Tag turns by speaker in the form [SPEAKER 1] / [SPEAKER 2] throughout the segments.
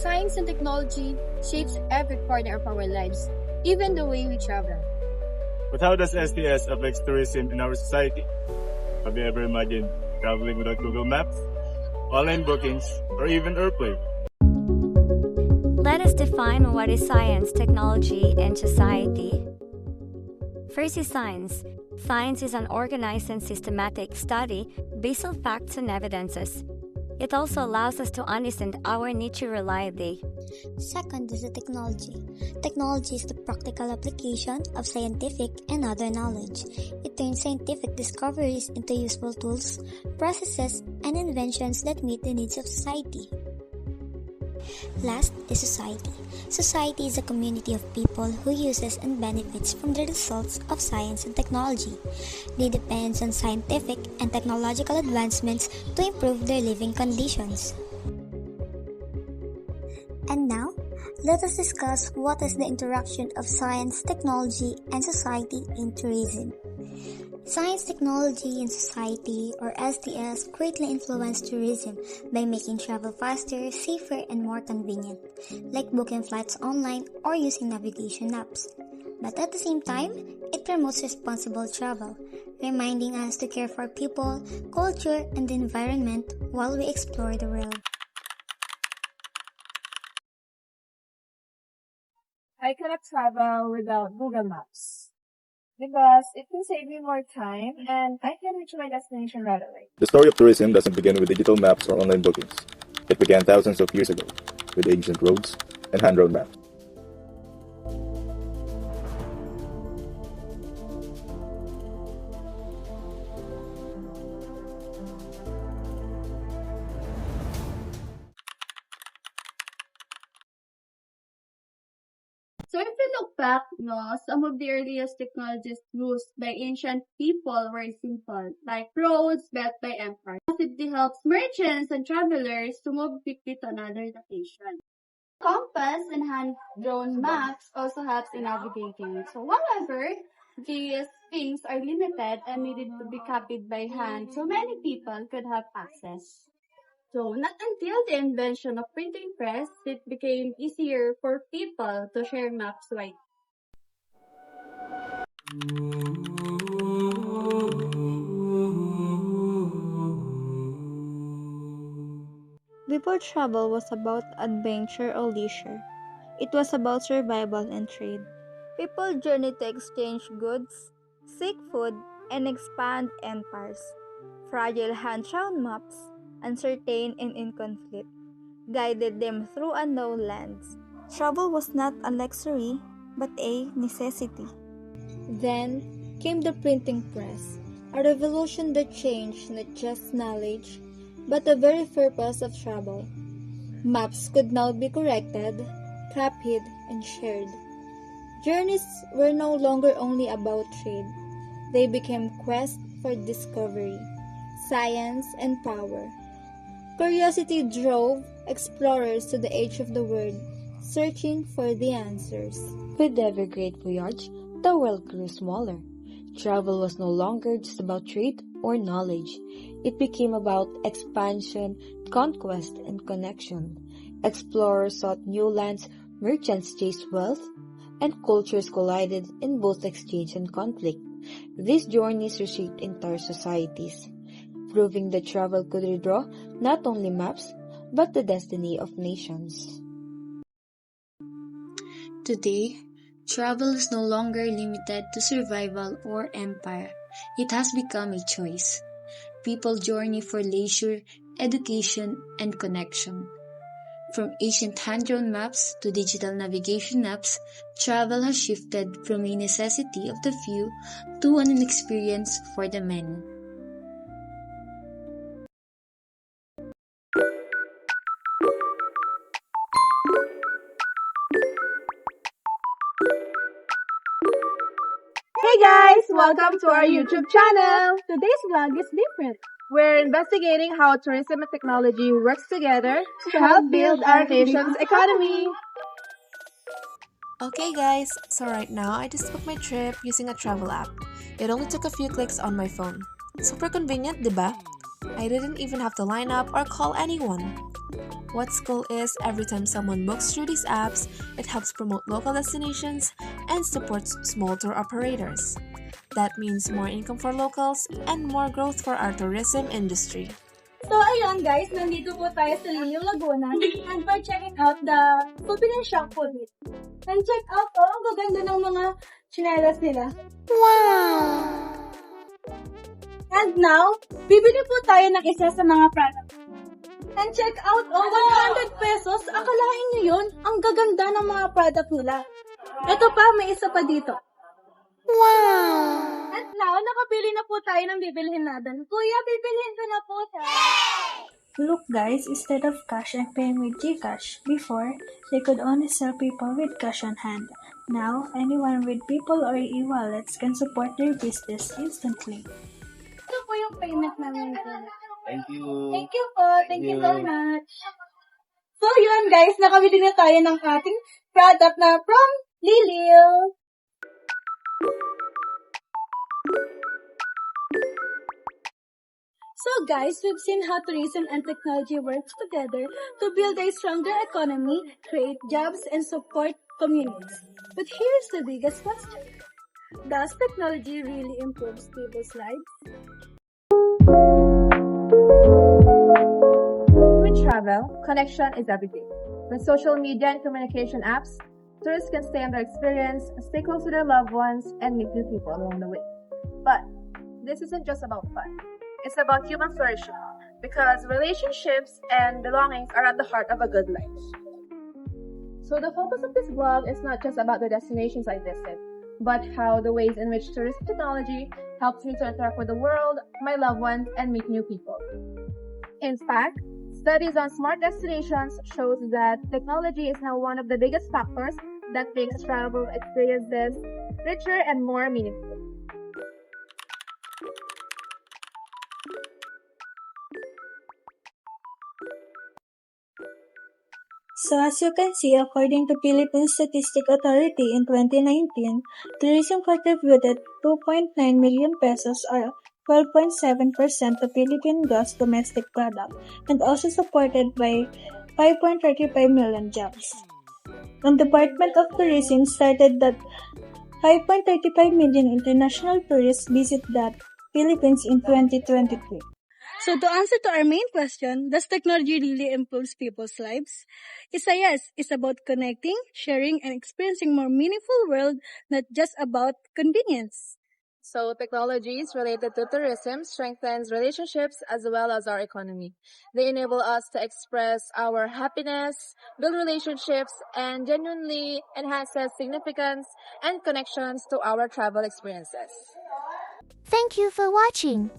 [SPEAKER 1] Science and technology shapes every corner of our lives, even the way we travel.
[SPEAKER 2] But how does STS affect tourism in our society? Have you ever imagined traveling without Google Maps, online bookings, or even airplane?
[SPEAKER 3] Let us define what is science, technology, and society. First is science. Science is an organized and systematic study based on facts and evidences. It also allows us to understand our natural reality.
[SPEAKER 4] Second is the technology. Technology is the practical application of scientific and other knowledge. It turns scientific discoveries into useful tools, processes, and inventions that meet the needs of society. Last is society. Society is a community of people who uses and benefits from the results of science and technology. They depend on scientific and technological advancements to improve their living conditions. And now, let us discuss what is the interaction of science, technology, and society in tourism. Science, technology, and society, or STS, greatly influence tourism by making travel faster, safer, and more convenient, like booking flights online or using navigation apps. But at the same time, it promotes responsible travel, reminding us to care for people, culture, and the environment while we explore the world.
[SPEAKER 5] I cannot travel without Google Maps because it will save me more time and I can reach my destination right away.
[SPEAKER 2] The story of tourism doesn't begin with digital maps or online bookings. It began thousands of years ago with ancient roads and hand-drawn maps.
[SPEAKER 1] So if we look back, some of the earliest technologies used by ancient people were simple, like roads built by empires. It helps merchants and travelers to move quickly to another location. Compass and hand-drawn maps also helps in navigating. So however, these things are limited and needed to be copied by hand so many people could have access. So not until the invention of printing press, it became easier for people to share maps widely.
[SPEAKER 6] Before travel was about adventure or leisure, it was about survival and trade. People journeyed to exchange goods, seek food, and expand empires. Fragile hand-drawn maps, uncertain and in conflict, guided them through unknown lands. Travel was not a luxury, but a necessity. Then came the printing press, a revolution that changed not just knowledge, but the very purpose of travel. Maps could now be corrected, copied, and shared. Journeys were no longer only about trade. They became quests for discovery, science, and power. Curiosity drove explorers to the edge of the world, searching for the answers.
[SPEAKER 7] With every great voyage, the world grew smaller. Travel was no longer just about trade or knowledge. It became about expansion, conquest, and connection. Explorers sought new lands, merchants chased wealth, and cultures collided in both exchange and conflict. These journeys reshaped entire societies, proving that travel could redraw not only maps, but the destiny of nations.
[SPEAKER 8] Today, travel is no longer limited to survival or empire. It has become a choice. People journey for leisure, education, and connection. From ancient hand-drawn maps to digital navigation apps, travel has shifted from a necessity of the few to an experience for the many.
[SPEAKER 5] Hey guys! Welcome to our YouTube channel! Today's vlog is different. We're investigating how tourism and technology works together to help build our nation's economy.
[SPEAKER 9] Okay guys, so right now I just booked my trip using a travel app. It only took a few clicks on my phone. Super convenient, diba? I didn't even have to line up or call anyone. What's cool is every time someone books through these apps, it helps promote local destinations and supports small tour operators. That means more income for locals and more growth for our tourism industry.
[SPEAKER 5] So ayun guys, nandito po tayo sa Liliw, Laguna and we're checking out the souvenir shop po dito. And check out, ang gaganda ng mga chinelas nila. Wow! And now, bibili po tayo ng isa sa mga product. And check out, 100 pesos, akalain nyo yun, ang gaganda ng mga product nila. Ito pa, may isa pa dito. Wow! And now, nakabili na po tayo ng bibilhin natin. Kuya, bibilhin ko na po siya.
[SPEAKER 10] Look guys, instead of cash and paying with GCash, before, they could only sell people with cash on hand. Now, anyone with people or e-wallets can support their business instantly.
[SPEAKER 5] Ito po yung payment namin.
[SPEAKER 2] Thank you.
[SPEAKER 5] Thank you po. Thank you very much. So yun guys, nakabili na tayo ng ating product na from Liliw. So guys, we've seen how tourism and technology work together to build a stronger economy, create jobs, and support communities. But here's the biggest question. Does technology really improve people's lives?
[SPEAKER 11] With travel, connection is everything. With social media and communication apps, tourists can stay on their experience, stay close to their loved ones, and meet new people along the way. But this isn't just about fun. It's about human flourishing, because relationships and belongings are at the heart of a good life. So the focus of this vlog is not just about the destinations I visit, but how the ways in which tourism technology helps me to interact with the world, my loved ones, and meet new people. In fact, studies on smart destinations shows that technology is now one of the biggest factors that makes travel experiences richer and more meaningful.
[SPEAKER 10] So as you can see, according to Philippine Statistic Authority in 2019, tourism contributed 2.9 million pesos or 12.7% of Philippine gross domestic product and also supported by 5.35 million jobs. The Department of Tourism stated that 5.35 million international tourists visit the Philippines in 2023.
[SPEAKER 5] So to answer to our main question, does technology really improve people's lives? It's a yes. It's about connecting, sharing, and experiencing more meaningful world, not just about convenience.
[SPEAKER 11] So technologies related to tourism strengthens relationships as well as our economy. They enable us to express our happiness, build relationships, and genuinely enhances significance and connections to our travel experiences.
[SPEAKER 12] Thank you for watching.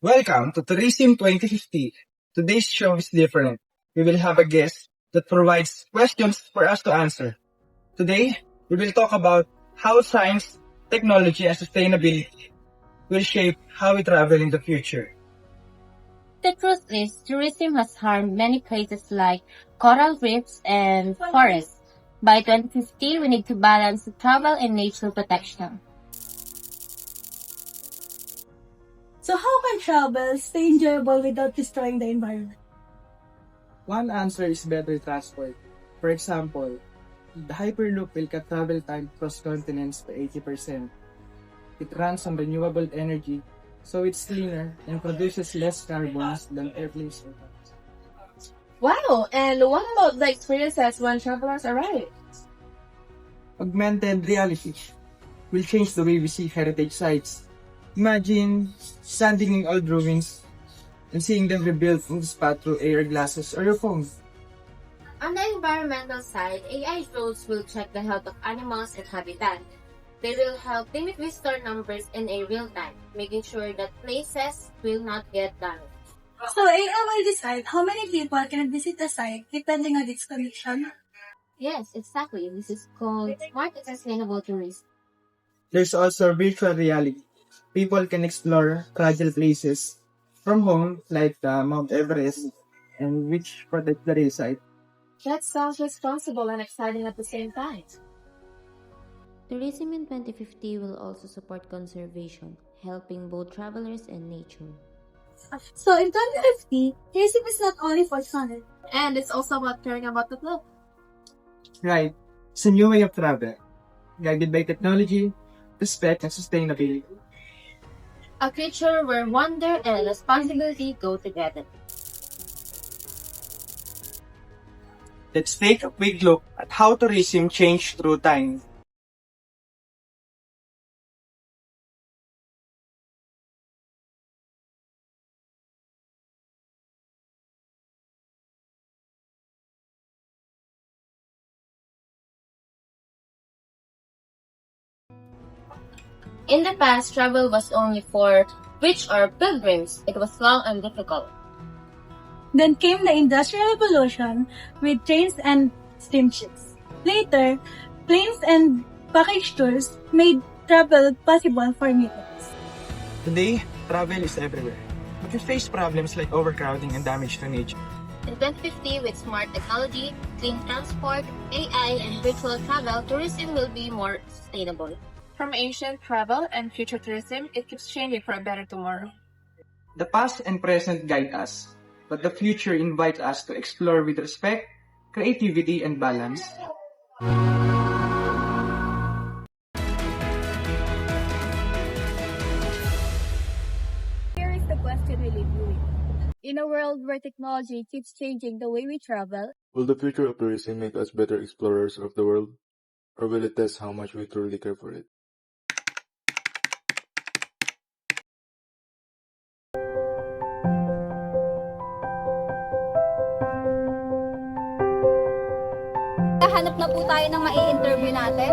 [SPEAKER 13] Welcome to Tourism 2050. Today's show is different. We will have a guest that provides questions for us to answer. Today, we will talk about how science, technology, and sustainability will shape how we travel in the future.
[SPEAKER 14] The truth is, tourism has harmed many places like coral reefs and forests. By 2050, we need to balance travel and nature protection.
[SPEAKER 5] So how can travel stay enjoyable without destroying the environment?
[SPEAKER 13] One answer is better transport. For example, the Hyperloop will cut travel time across continents by 80%. It runs on renewable energy, so it's cleaner and produces less carbons than airplanes.
[SPEAKER 11] Wow! And what about the experiences when travelers arrive?
[SPEAKER 13] Augmented reality will change the way we see heritage sites. Imagine standing in old ruins and seeing them rebuilt on the spot through AR glasses or your phone.
[SPEAKER 14] On the environmental side, AI drones will check the health of animals and habitat. They will help limit visitor numbers in a real time, making sure that places will not get damaged.
[SPEAKER 5] So AI will decide how many people can visit a site depending on its condition.
[SPEAKER 14] Yes, exactly. This is called smart and sustainable tourism.
[SPEAKER 13] There's also virtual reality. People can explore fragile places from home like Mount Everest and which protect the hillside.
[SPEAKER 9] That sounds responsible and exciting at the same time.
[SPEAKER 15] Tourism in 2050 will also support conservation, helping both travelers and nature.
[SPEAKER 5] So in 2050, tourism is not only for fun.
[SPEAKER 9] And it's also about caring about the globe.
[SPEAKER 13] Right. It's a new way of travel, guided by technology, respect, and sustainability.
[SPEAKER 14] A future where wonder and responsibility go together.
[SPEAKER 13] Let's take a quick look at how tourism changed through time.
[SPEAKER 14] In the past, travel was only for rich or pilgrims. It was long and difficult.
[SPEAKER 5] Then came the Industrial Revolution with trains and steamships. Later, planes and package tours made travel possible for millions.
[SPEAKER 13] Today, travel is everywhere, but we face problems like overcrowding and damage to nature.
[SPEAKER 14] In 2050, with smart technology, clean transport, AI, and virtual travel, tourism will be more sustainable.
[SPEAKER 9] From ancient travel and future tourism, it keeps changing for a better tomorrow.
[SPEAKER 13] The past and present guide us, but the future invites us to explore with respect, creativity, and balance.
[SPEAKER 1] Here is the question we leave you with. In a world where technology keeps changing the way we travel,
[SPEAKER 16] Will the future of tourism make us better explorers of the world, or will it test how much we truly care for it?
[SPEAKER 1] hanap na po tayo ng mai-interview natin.